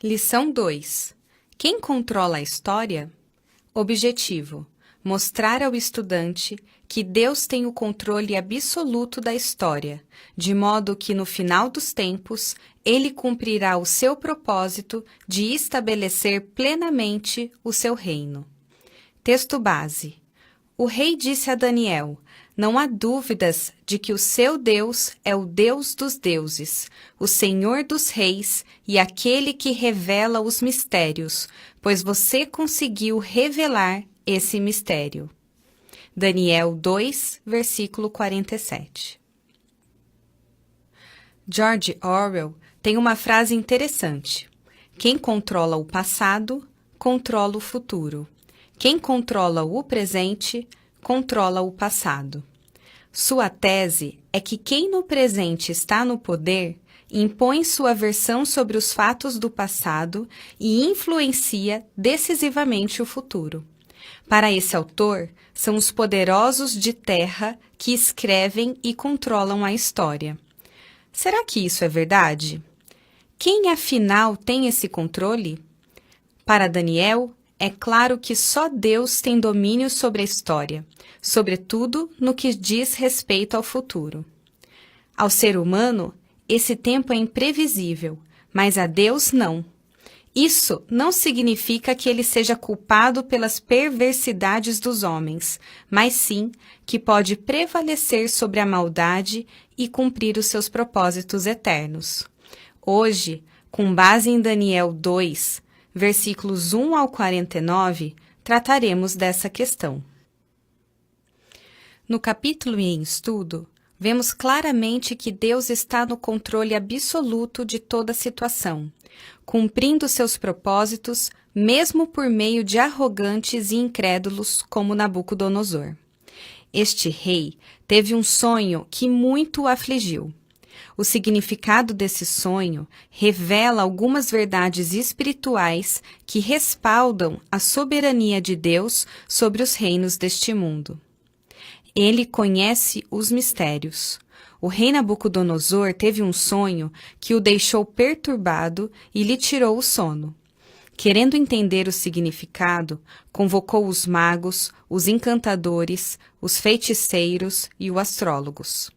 Lição 2. Quem controla a história? Objetivo: mostrar ao estudante que Deus tem o controle absoluto da história, de modo que no final dos tempos ele cumprirá o seu propósito de estabelecer plenamente o seu reino. Texto base. O rei disse a Daniel: não há dúvidas de que o seu Deus é o Deus dos deuses, o Senhor dos reis e aquele que revela os mistérios, pois você conseguiu revelar esse mistério. Daniel 2, versículo 47. George Orwell tem uma frase interessante: quem controla o passado, controla o futuro. Quem controla o presente, controla o passado. Sua tese é que quem no presente está no poder impõe sua versão sobre os fatos do passado e influencia decisivamente o futuro. Para esse autor, são os poderosos de terra que escrevem e controlam a história. Será que isso é verdade? Quem, afinal, tem esse controle? Para Daniel, é claro que só Deus tem domínio sobre a história, sobretudo no que diz respeito ao futuro. Ao ser humano, esse tempo é imprevisível, mas a Deus não. Isso não significa que ele seja culpado pelas perversidades dos homens, mas sim que pode prevalecer sobre a maldade e cumprir os seus propósitos eternos. Hoje, com base em Daniel 2, versículos 1 ao 49, trataremos dessa questão. No capítulo em estudo, vemos claramente que Deus está no controle absoluto de toda a situação, cumprindo seus propósitos, mesmo por meio de arrogantes e incrédulos como Nabucodonosor. Este rei teve um sonho que muito o afligiu. O significado desse sonho revela algumas verdades espirituais que respaldam a soberania de Deus sobre os reinos deste mundo. Ele conhece os mistérios. O rei Nabucodonosor teve um sonho que o deixou perturbado e lhe tirou o sono. Querendo entender o significado, convocou os magos, os encantadores, os feiticeiros e os astrólogos.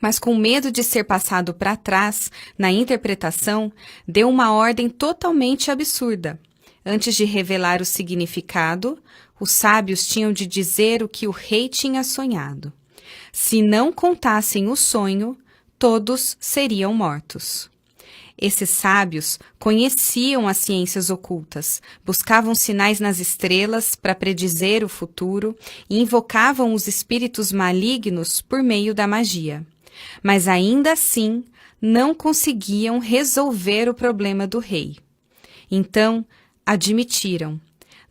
Mas com medo de ser passado para trás na interpretação, deu uma ordem totalmente absurda. Antes de revelar o significado, os sábios tinham de dizer o que o rei tinha sonhado. Se não contassem o sonho, todos seriam mortos. Esses sábios conheciam as ciências ocultas, buscavam sinais nas estrelas para predizer o futuro e invocavam os espíritos malignos por meio da magia. Mas ainda assim, não conseguiam resolver o problema do rei. Então, admitiram: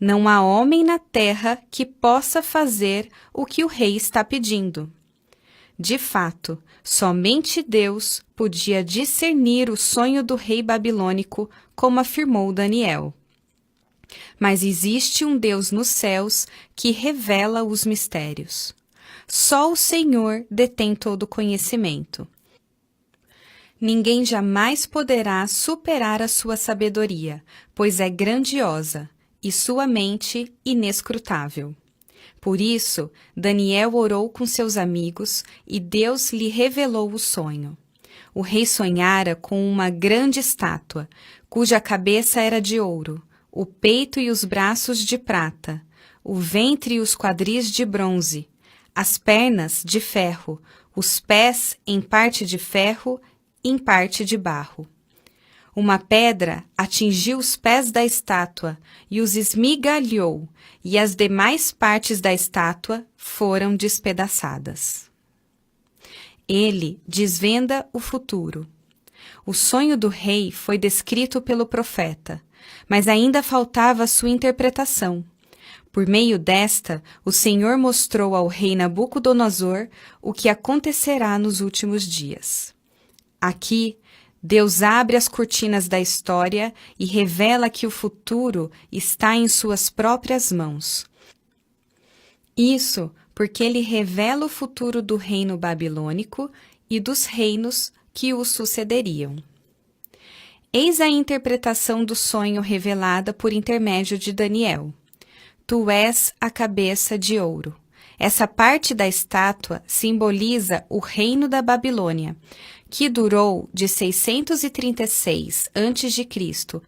não há homem na terra que possa fazer o que o rei está pedindo. De fato, somente Deus podia discernir o sonho do rei babilônico, como afirmou Daniel. Mas existe um Deus nos céus que revela os mistérios. Só o Senhor detém todo o conhecimento. Ninguém jamais poderá superar a sua sabedoria, pois é grandiosa, e sua mente inescrutável. Por isso, Daniel orou com seus amigos e Deus lhe revelou o sonho. O rei sonhara com uma grande estátua, cuja cabeça era de ouro, o peito e os braços de prata, o ventre e os quadris de bronze, as pernas de ferro, os pés em parte de ferro e em parte de barro. Uma pedra atingiu os pés da estátua e os esmigalhou, e as demais partes da estátua foram despedaçadas. Ele desvenda o futuro. O sonho do rei foi descrito pelo profeta, mas ainda faltava sua interpretação. Por meio desta, o Senhor mostrou ao rei Nabucodonosor o que acontecerá nos últimos dias. Aqui, Deus abre as cortinas da história e revela que o futuro está em suas próprias mãos. Isso porque ele revela o futuro do reino babilônico e dos reinos que o sucederiam. Eis a interpretação do sonho revelada por intermédio de Daniel. Tu és a cabeça de ouro. Essa parte da estátua simboliza o reino da Babilônia, que durou de 636 a.C.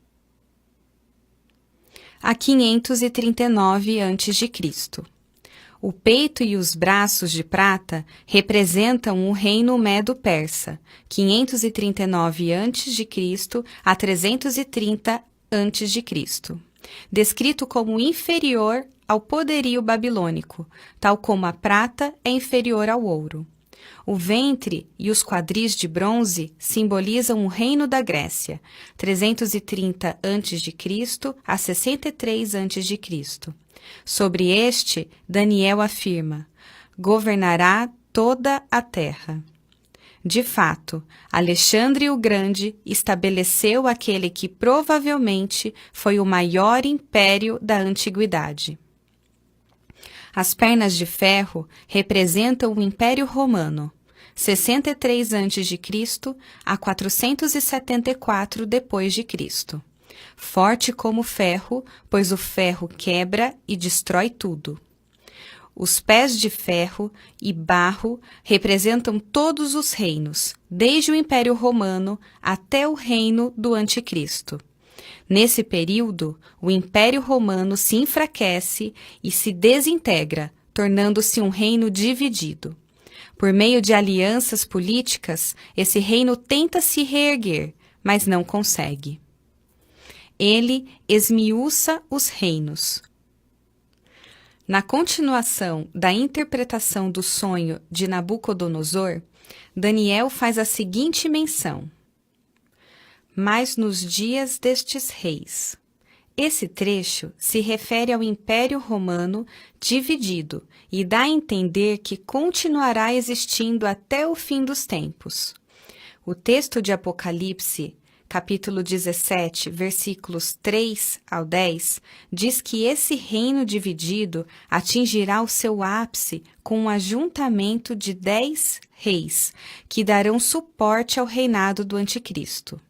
a 539 a.C. O peito e os braços de prata representam o reino Medo-Persa, 539 a.C. a 330 a.C., descrito como inferior ao poderio babilônico, tal como a prata é inferior ao ouro. O ventre e os quadris de bronze simbolizam o reino da Grécia, 330 a.C. a 63 a.C. Sobre este, Daniel afirma: governará toda a terra. De fato, Alexandre o Grande estabeleceu aquele que provavelmente foi o maior império da antiguidade. As pernas de ferro representam o Império Romano, 63 a.C. a 474 d.C. Forte como ferro, pois o ferro quebra e destrói tudo. Os pés de ferro e barro representam todos os reinos, desde o Império Romano até o reino do Anticristo. Nesse período, o Império Romano se enfraquece e se desintegra, tornando-se um reino dividido. Por meio de alianças políticas, esse reino tenta se reerguer, mas não consegue. Ele esmiuça os reinos. Na continuação da interpretação do sonho de Nabucodonosor, Daniel faz a seguinte menção: mas nos dias destes reis. Esse trecho se refere ao Império Romano dividido e dá a entender que continuará existindo até o fim dos tempos. O texto de Apocalipse, capítulo 17, versículos 3 ao 10, diz que esse reino dividido atingirá o seu ápice com um ajuntamento de 10 reis, que darão suporte ao reinado do Anticristo.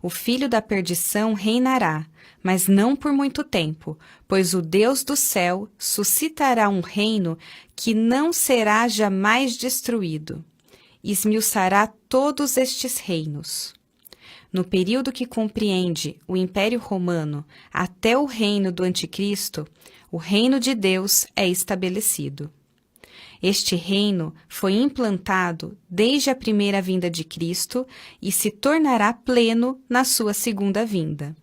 O filho da perdição reinará, mas não por muito tempo, pois o Deus do céu suscitará um reino que não será jamais destruído. Esmiuçará todos estes reinos. No período que compreende o Império Romano até o reino do Anticristo, o reino de Deus é estabelecido. Este reino foi implantado desde a primeira vinda de Cristo e se tornará pleno na sua segunda vinda.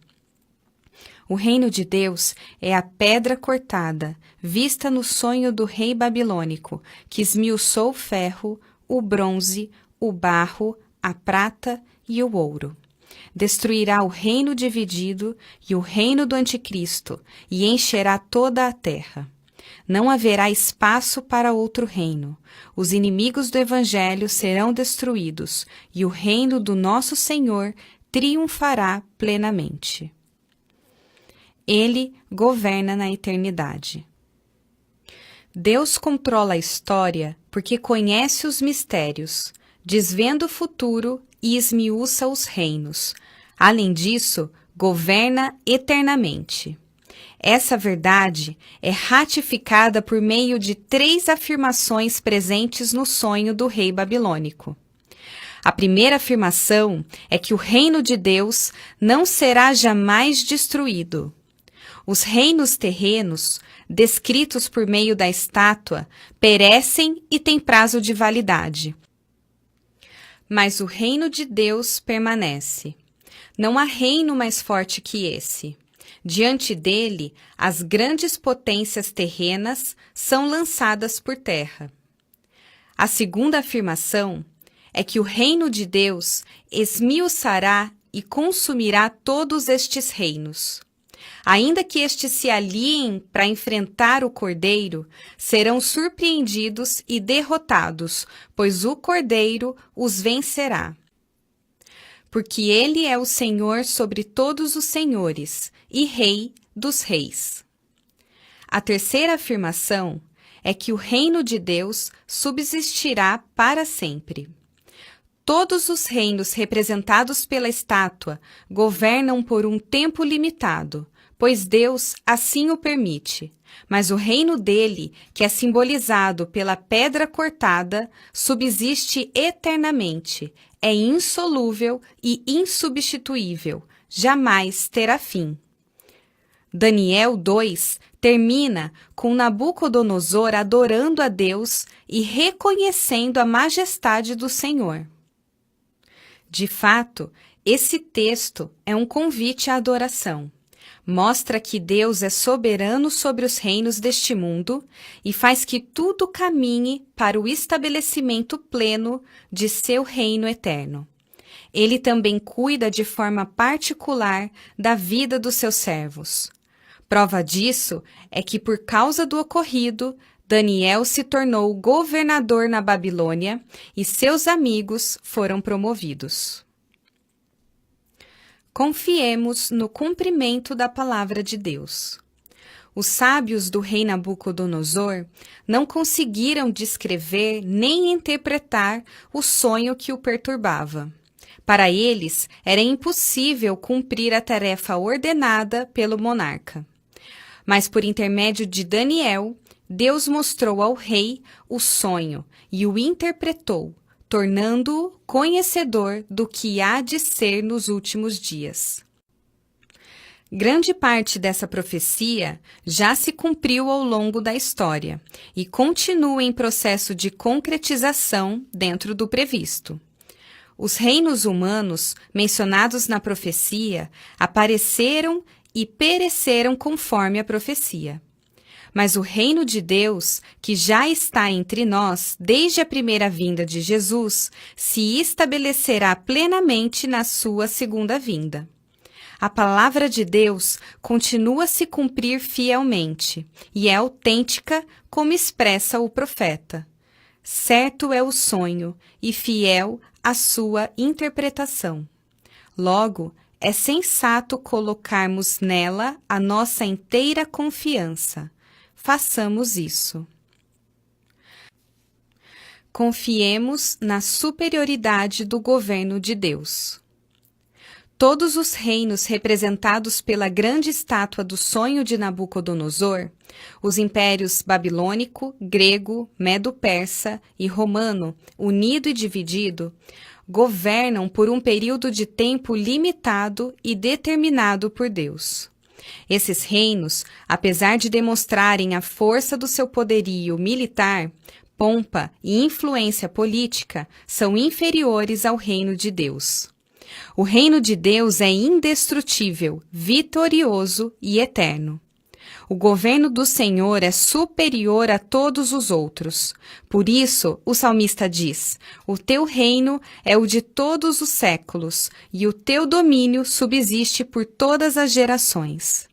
O reino de Deus é a pedra cortada, vista no sonho do rei babilônico, que esmiuçou o ferro, o bronze, o barro, a prata e o ouro. Destruirá o reino dividido e o reino do Anticristo e encherá toda a terra. Não haverá espaço para outro reino. Os inimigos do Evangelho serão destruídos e o reino do nosso Senhor triunfará plenamente. Ele governa na eternidade. Deus controla a história porque conhece os mistérios, desvenda o futuro e esmiuça os reinos. Além disso, governa eternamente. Essa verdade é ratificada por meio de 3 afirmações presentes no sonho do rei babilônico. A primeira afirmação é que o reino de Deus não será jamais destruído. Os reinos terrenos, descritos por meio da estátua, perecem e têm prazo de validade. Mas o reino de Deus permanece. Não há reino mais forte que esse. Diante dele, as grandes potências terrenas são lançadas por terra. A segunda afirmação é que o reino de Deus esmiuçará e consumirá todos estes reinos. Ainda que estes se aliem para enfrentar o Cordeiro, serão surpreendidos e derrotados, pois o Cordeiro os vencerá. Porque ele é o Senhor sobre todos os senhores e Rei dos reis. A terceira afirmação é que o reino de Deus subsistirá para sempre. Todos os reinos representados pela estátua governam por um tempo limitado, pois Deus assim o permite. Mas o reino dele, que é simbolizado pela pedra cortada, subsiste eternamente, é insolúvel e insubstituível, jamais terá fim. Daniel 2 termina com Nabucodonosor adorando a Deus e reconhecendo a majestade do Senhor. De fato, esse texto é um convite à adoração. Mostra que Deus é soberano sobre os reinos deste mundo e faz que tudo caminhe para o estabelecimento pleno de seu reino eterno. Ele também cuida de forma particular da vida dos seus servos. Prova disso é que, por causa do ocorrido, Daniel se tornou governador na Babilônia e seus amigos foram promovidos. Confiemos no cumprimento da palavra de Deus. Os sábios do rei Nabucodonosor não conseguiram descrever nem interpretar o sonho que o perturbava. Para eles, era impossível cumprir a tarefa ordenada pelo monarca. Mas por intermédio de Daniel, Deus mostrou ao rei o sonho e o interpretou, tornando-o conhecedor do que há de ser nos últimos dias. Grande parte dessa profecia já se cumpriu ao longo da história e continua em processo de concretização dentro do previsto. Os reinos humanos mencionados na profecia apareceram e pereceram conforme a profecia. Mas o reino de Deus, que já está entre nós desde a primeira vinda de Jesus, se estabelecerá plenamente na sua segunda vinda. A palavra de Deus continua a se cumprir fielmente e é autêntica como expressa o profeta. Certo é o sonho e fiel a sua interpretação. Logo, é sensato colocarmos nela a nossa inteira confiança. Façamos isso. Confiemos na superioridade do governo de Deus. Todos os reinos representados pela grande estátua do sonho de Nabucodonosor, os impérios babilônico, grego, medo-persa e romano, unido e dividido, governam por um período de tempo limitado e determinado por Deus. Esses reinos, apesar de demonstrarem a força do seu poderio militar, pompa e influência política, são inferiores ao reino de Deus. O reino de Deus é indestrutível, vitorioso e eterno. O governo do Senhor é superior a todos os outros. Por isso, o salmista diz: o teu reino é o de todos os séculos, e o teu domínio subsiste por todas as gerações.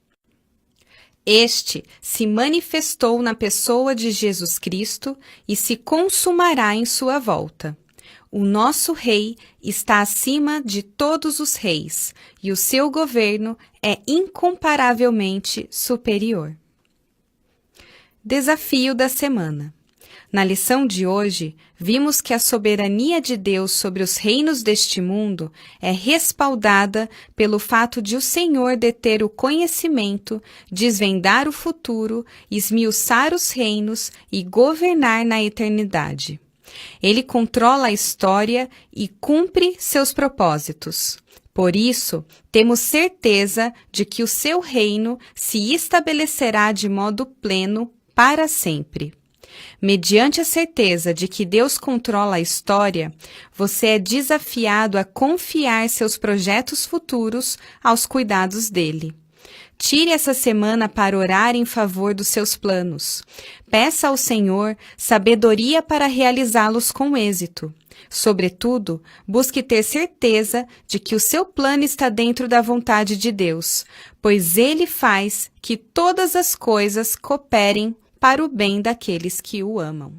Este se manifestou na pessoa de Jesus Cristo e se consumará em sua volta. O nosso rei está acima de todos os reis, e o seu governo é incomparavelmente superior. Desafio da semana. Na lição de hoje, vimos que a soberania de Deus sobre os reinos deste mundo é respaldada pelo fato de o Senhor deter o conhecimento, desvendar o futuro, esmiuçar os reinos e governar na eternidade. Ele controla a história e cumpre seus propósitos. Por isso, temos certeza de que o seu reino se estabelecerá de modo pleno para sempre. Mediante a certeza de que Deus controla a história, você é desafiado a confiar seus projetos futuros aos cuidados dele. Tire essa semana para orar em favor dos seus planos. Peça ao Senhor sabedoria para realizá-los com êxito. Sobretudo, busque ter certeza de que o seu plano está dentro da vontade de Deus, pois Ele faz que todas as coisas cooperem para o bem daqueles que o amam.